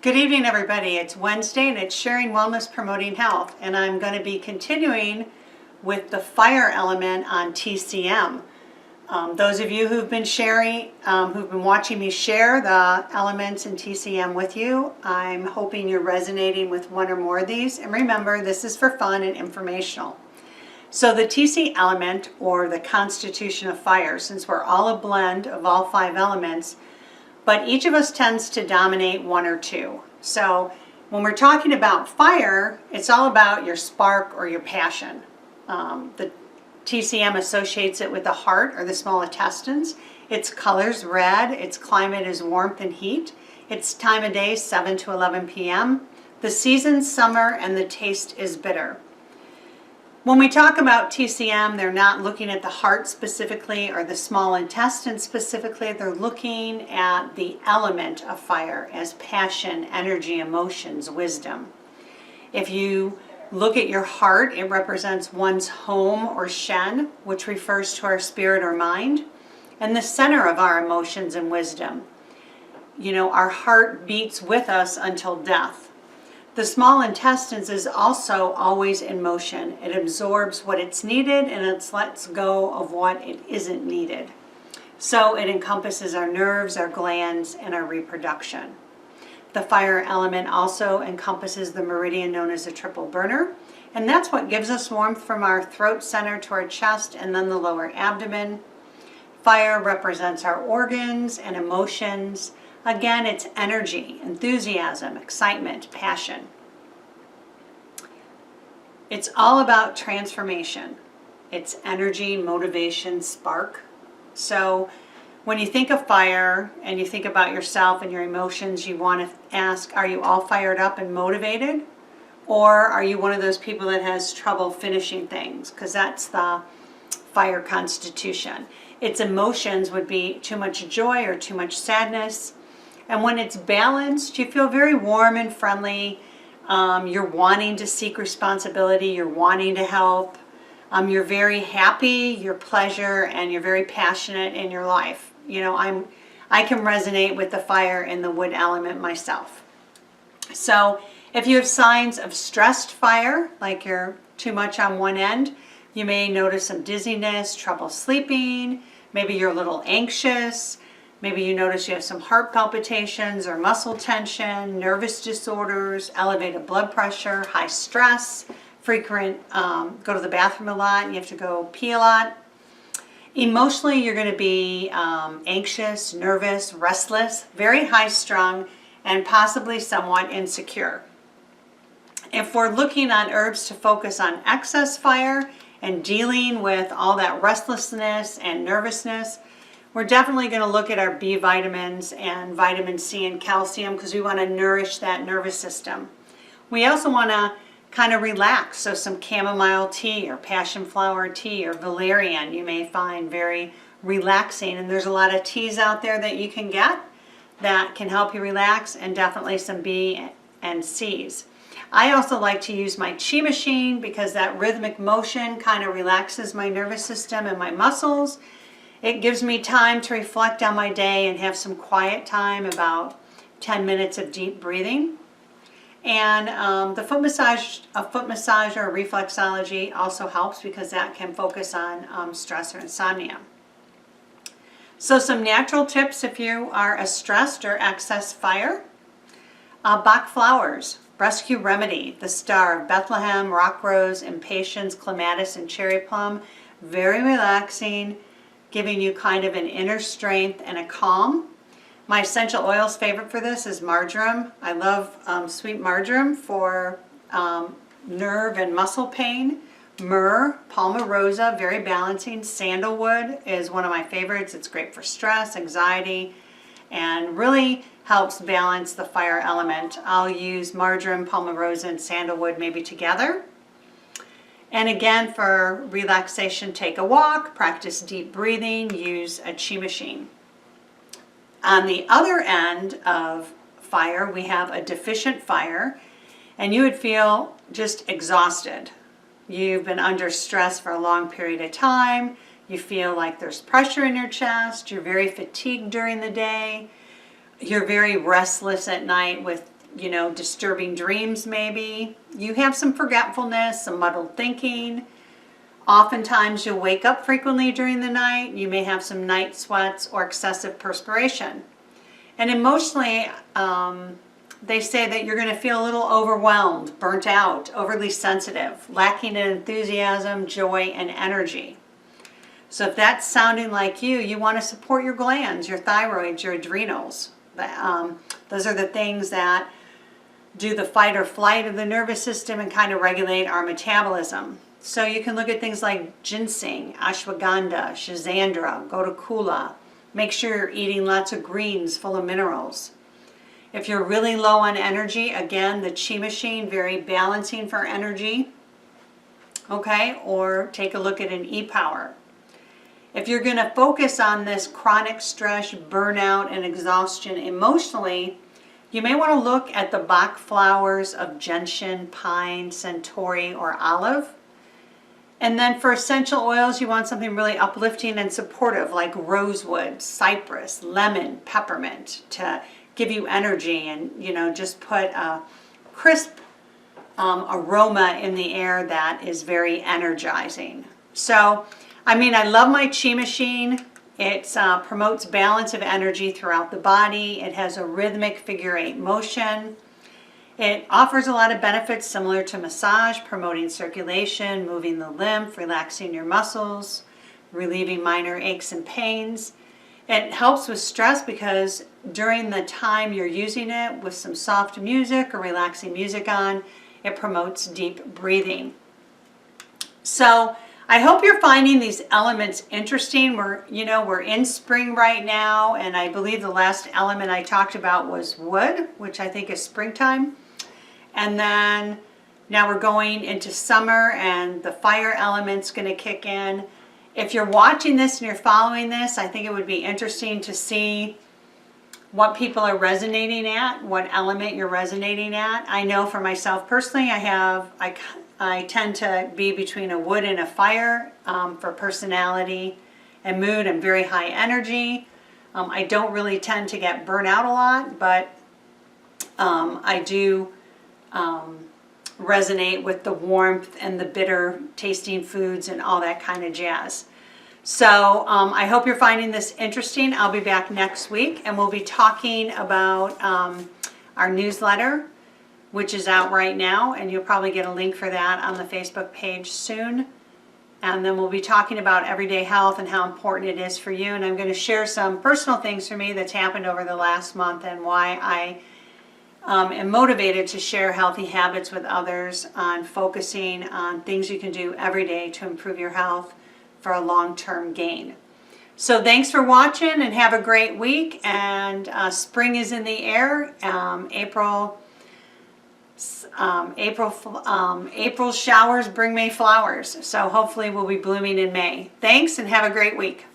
Good evening, everybody. It's Wednesday and it's Sharing Wellness Promoting Health, and I'm going to be continuing with the fire element on TCM. Those of you who've been watching me share the elements in TCM with you, I'm hoping you're resonating with one or more of these. And remember, this is for fun and informational. So the TC element, or the constitution of fire, since we're all a blend of all 5 elements, but each of us tends to dominate one or two. So when we're talking about fire, it's all about your spark or your passion. The TCM associates it with the heart or the small intestines. Its color's red, its climate is warmth and heat. Its time of day, 7 to 11 p.m. The season, summer, and the taste is bitter. When we talk about TCM, they're not looking at the heart specifically or the small intestine specifically. They're looking at the element of fire as passion, energy, emotions, wisdom. If you look at your heart, it represents one's home or shen, which refers to our spirit or mind, and the center of our emotions and wisdom. You know, our heart beats with us until death. The small intestines is also always in motion. It absorbs what it's needed and it lets go of what it isn't needed. So it encompasses our nerves, our glands, and our reproduction. The fire element also encompasses the meridian known as a triple burner, and that's what gives us warmth from our throat center to our chest and then the lower abdomen. Fire represents our organs and emotions. Again, it's energy, enthusiasm, excitement, passion. It's all about transformation. It's energy, motivation, spark. So when you think of fire and you think about yourself and your emotions, you want to ask, are you all fired up and motivated? Or are you one of those people that has trouble finishing things? Because that's the fire constitution. Its emotions would be too much joy or too much sadness. And when it's balanced, you feel very warm and friendly. You're wanting to seek responsibility. You're wanting to help. You're very happy, you're pleasure, and you're very passionate in your life. You know, I can resonate with the fire and the wood element myself. So if you have signs of stressed fire, like you're too much on one end, you may notice some dizziness, trouble sleeping. Maybe you're a little anxious. Maybe you notice you have some heart palpitations or muscle tension, nervous disorders, elevated blood pressure, high stress, frequent go to the bathroom a lot and you have to go pee a lot. Emotionally, you're going to be anxious, nervous, restless, very high strung, and possibly somewhat insecure. If we're looking on herbs to focus on excess fire and dealing with all that restlessness and nervousness, we're definitely going to look at our B vitamins and vitamin C and calcium because we want to nourish that nervous system. We also want to kind of relax, so some chamomile tea or passion flower tea or valerian you may find very relaxing, and there's a lot of teas out there that you can get that can help you relax, and definitely some B and C's. I also like to use my chi machine because that rhythmic motion kind of relaxes my nervous system and my muscles. It gives me time to reflect on my day and have some quiet time, about 10 minutes of deep breathing. And a foot massage or reflexology also helps because that can focus on stress or insomnia. So some natural tips if you are a stressed or excess fire. Bach flowers, rescue remedy, the star of Bethlehem, rock rose, impatiens, clematis, and cherry plum. Very relaxing, giving you kind of an inner strength and a calm. My essential oils favorite for this is marjoram. I love sweet marjoram for nerve and muscle pain. Myrrh, palmarosa, very balancing. Sandalwood is one of my favorites. It's great for stress, anxiety, and really helps balance the fire element. I'll use marjoram, palmarosa, and sandalwood maybe together. And again, for relaxation, take a walk, practice deep breathing, use a chi machine. On the other end of fire, we have a deficient fire, and you would feel just exhausted. You've been under stress for a long period of time. You feel like there's pressure in your chest. You're very fatigued during the day. You're very restless at night with disturbing dreams maybe. You have some forgetfulness, some muddled thinking. Oftentimes you'll wake up frequently during the night. You may have some night sweats or excessive perspiration. And emotionally, they say that you're going to feel a little overwhelmed, burnt out, overly sensitive, lacking in enthusiasm, joy, and energy. So if that's sounding like you want to support your glands, your thyroid, your adrenals. Those are the things that do the fight or flight of the nervous system and kind of regulate our metabolism. So you can look at things like ginseng, ashwagandha, schizandra, gotu-kola. Make sure you're eating lots of greens full of minerals. If you're really low on energy, again, the Chi Machine, very balancing for energy. Okay, or take a look at an E-Power. If you're going to focus on this chronic stress, burnout, and exhaustion emotionally, you may want to look at the Bach flowers of gentian, pine, centauri, or olive. And then for essential oils, you want something really uplifting and supportive like rosewood, cypress, lemon, peppermint to give you energy and, just put a crisp aroma in the air that is very energizing. So, I love my Chi Machine. It promotes balance of energy throughout the body. It has a rhythmic figure 8 motion. It offers a lot of benefits similar to massage, promoting circulation, moving the lymph, relaxing your muscles, relieving minor aches and pains. It helps with stress because during the time you're using it with some soft music or relaxing music on, it promotes deep breathing. So I hope you're finding these elements interesting. We're in spring right now, and I believe the last element I talked about was wood, which I think is springtime. And then now we're going into summer and the fire element's going to kick in. If you're watching this and you're following this, I think it would be interesting to see what people are resonating at, what element you're resonating at. I know for myself personally, I tend to be between a wood and a fire for personality and mood. I'm very high energy. I don't really tend to get burnt out a lot, but I do resonate with the warmth and the bitter tasting foods and all that kind of jazz. So I hope you're finding this interesting. I'll be back next week and we'll be talking about our newsletter, which is out right now, and you'll probably get a link for that on the Facebook page soon. And then we'll be talking about everyday health and how important it is for you. And I'm going to share some personal things for me that's happened over the last month and why I am motivated to share healthy habits with others on focusing on things you can do every day to improve your health for a long-term gain. So thanks for watching and have a great week. And spring is in the air. April showers bring May flowers. So hopefully we'll be blooming in May. Thanks and have a great week.